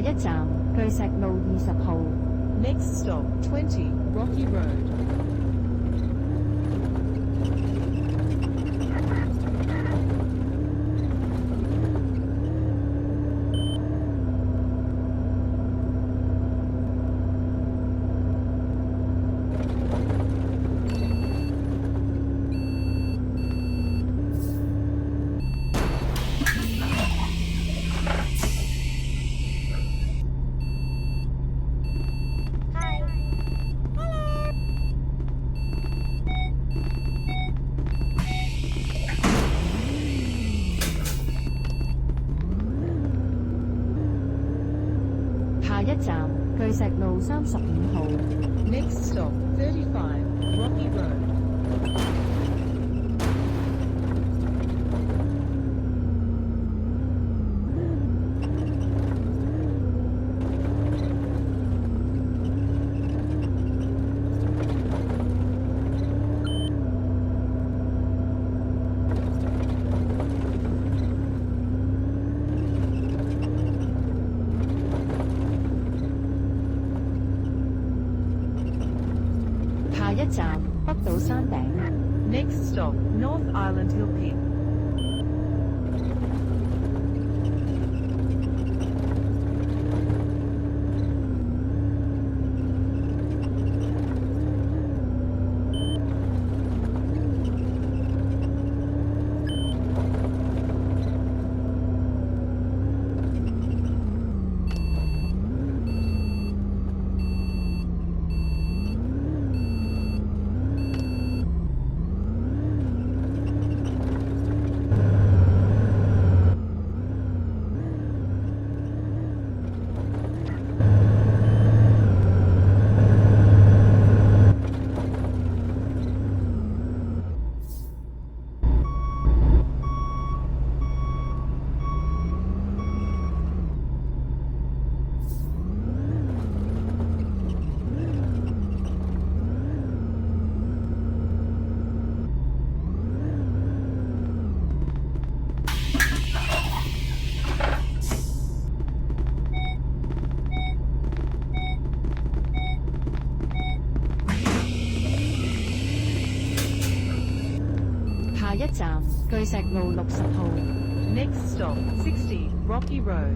一站巨石路20號。Next stop 20 Rocky Road.下一站巨石路35號。Next stop 35 Rocky Road. 下一站北島山頂。Next stop North Island Hill Peak. 下一站巨石路60號。Next stop 60 Rocky Road.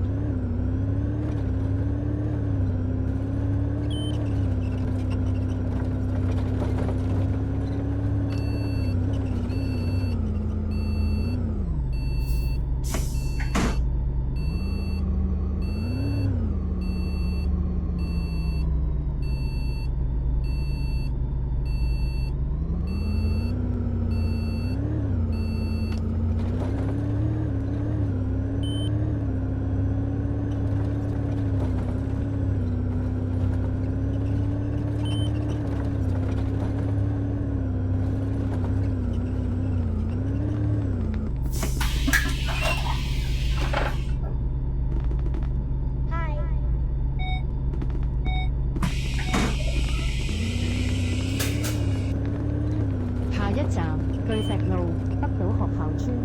下一站巨石路北島學校村。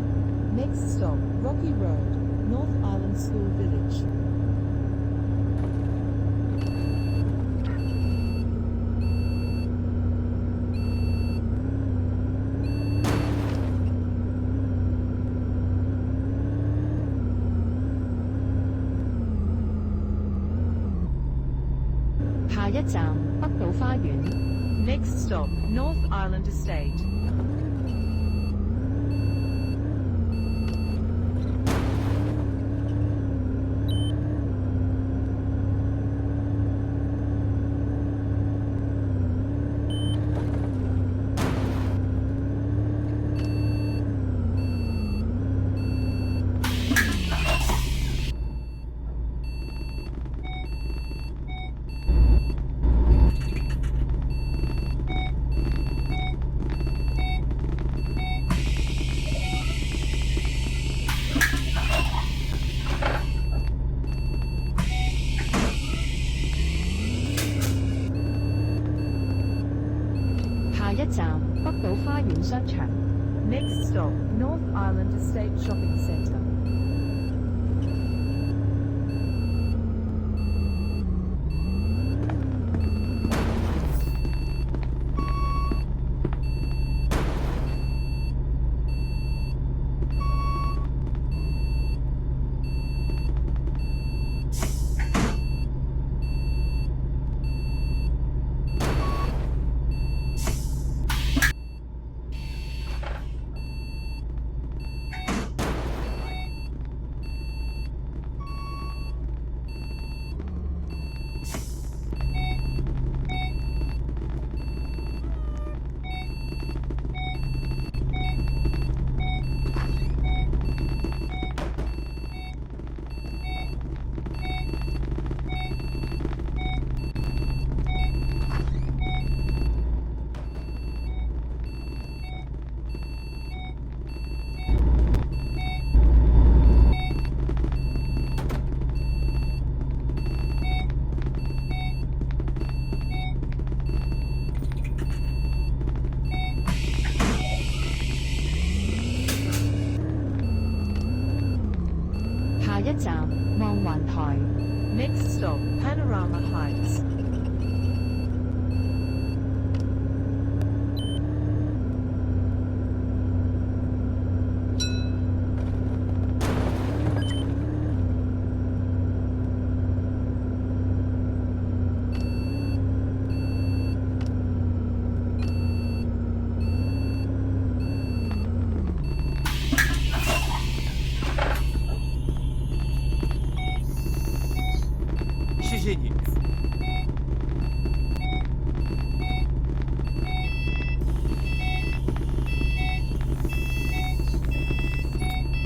Next stop Rocky Road, North Island School Village. 下一站北島花園。Next stop North Island Estate. 一站北島花園商場。Next stop North Island Estate Shopping Centre. 一站望環台。Next stop, Panorama Heights.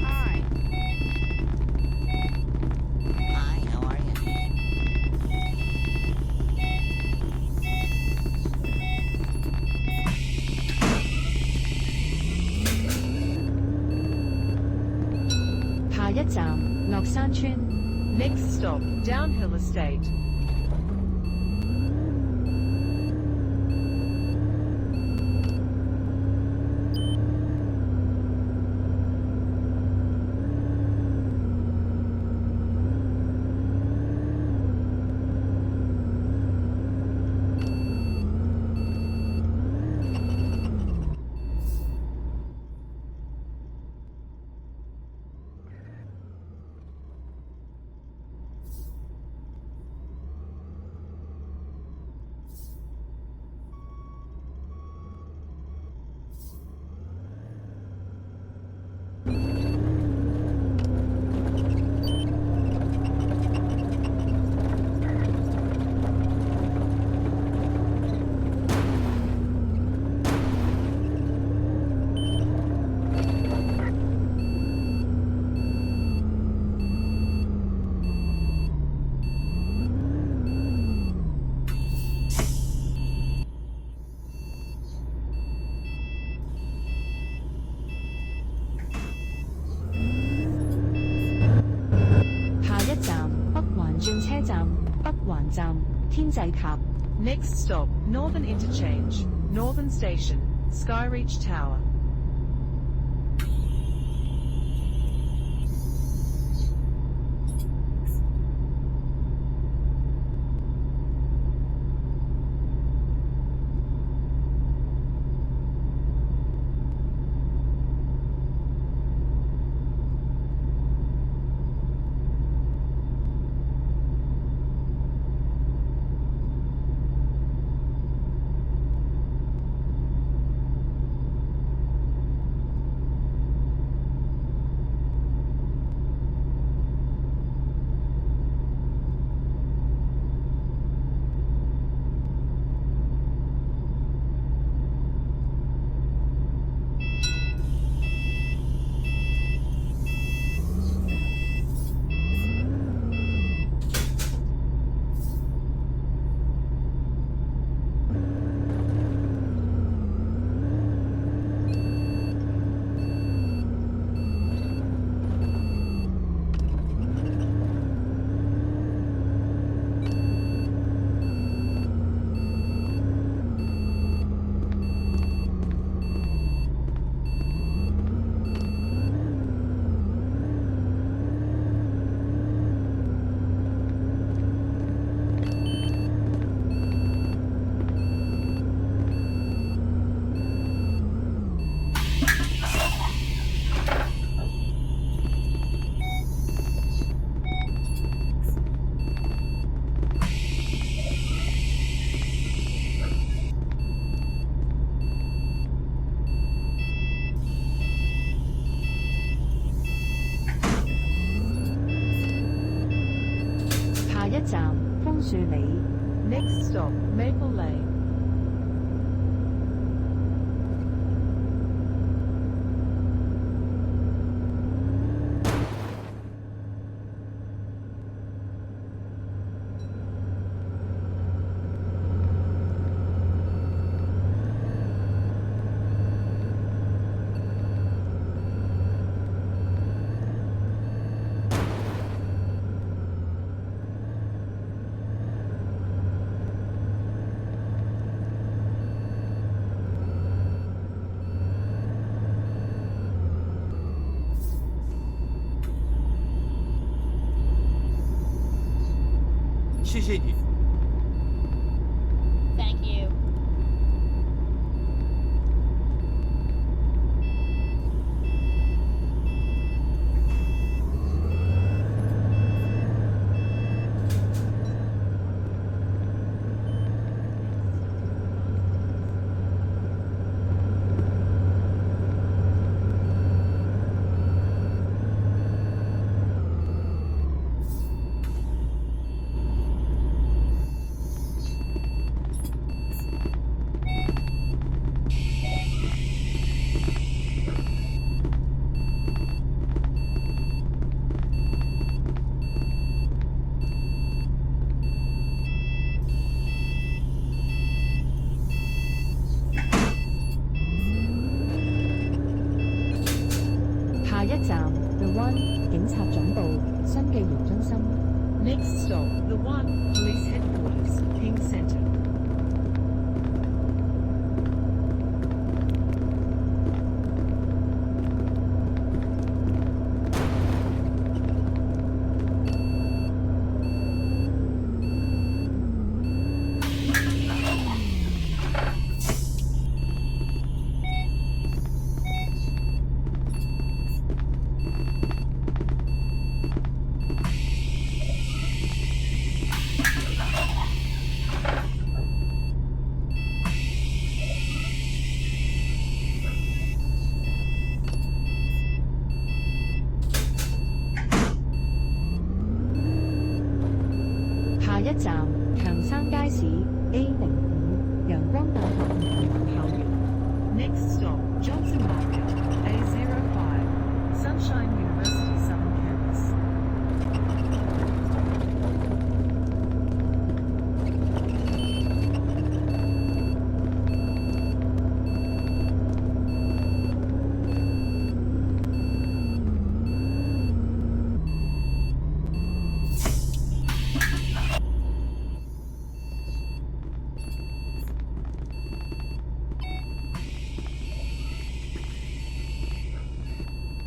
Hi. Hi, how are you?下一站樂山村。Next stop, Downhill Estate. 下一站北環轉車站北環站天際塔。 Next stop, Northern Interchange, Northern Station, Skyreach Tower. Next stop, Maple Lane. 谢谢你。 Thank you. 下一站 The One 警察總部新紀元中心。 Next stop, The One, Police Headquarters, Ping Center. 下一站長山街市 A05 陽光大學梧桐灣校園。 Next stop, Johnson Market, A05, Sunshine University Southern Campus.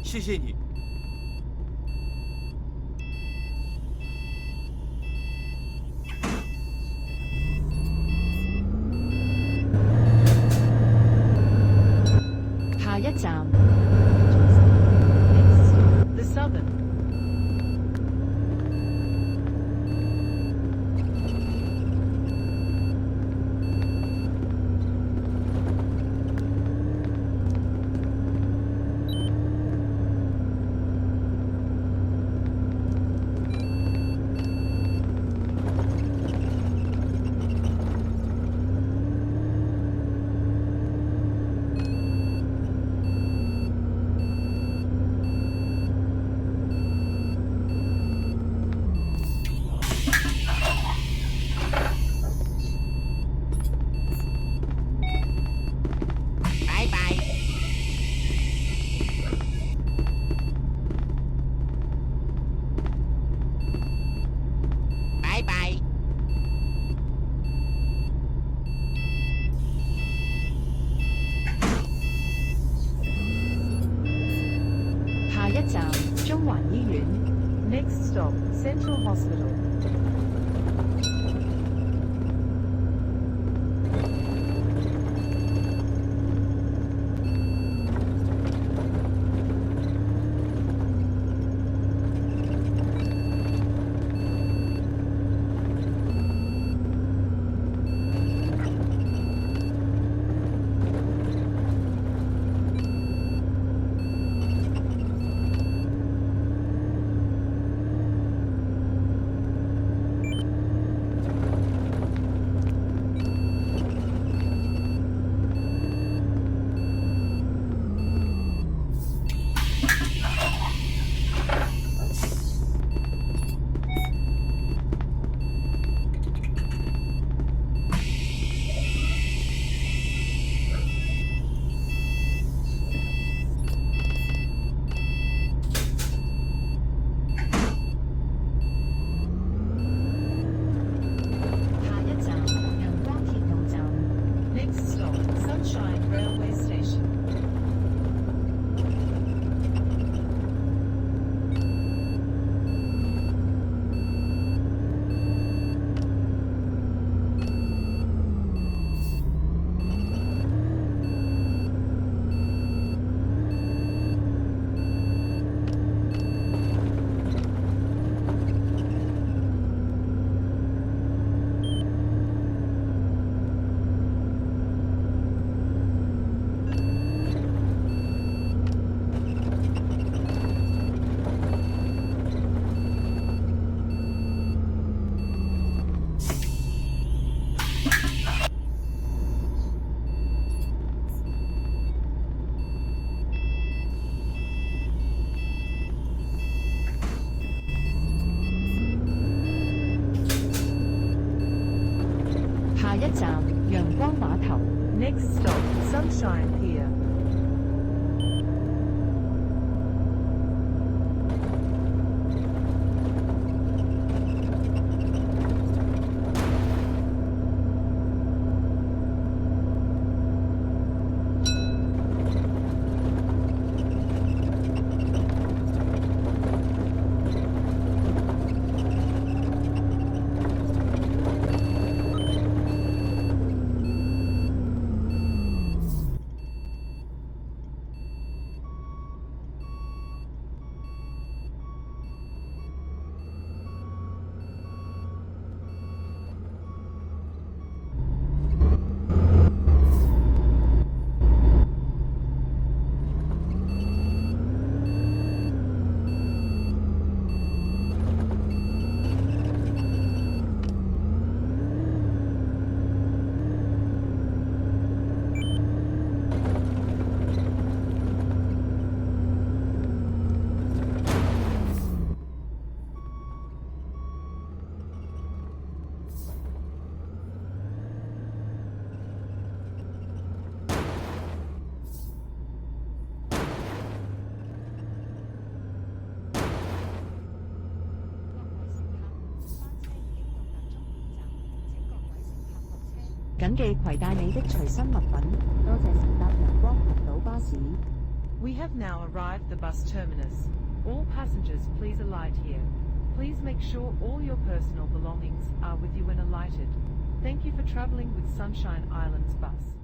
谢谢你。下一站 Next stop, The Southern. 拜拜。拜拜。下一站中環醫院。 Next stop, Central Hospital. 拜一站陽光碼頭。 Next stop, Sunshine Pier. 謹記攜帶你的隨身物品。多謝乘搭陽光群島巴士。 We have now arrived the bus terminus. All passengers please alight here. Please make sure all your personal belongings are with you when alighted. Thank you for travelling with Sunshine Islands Bus.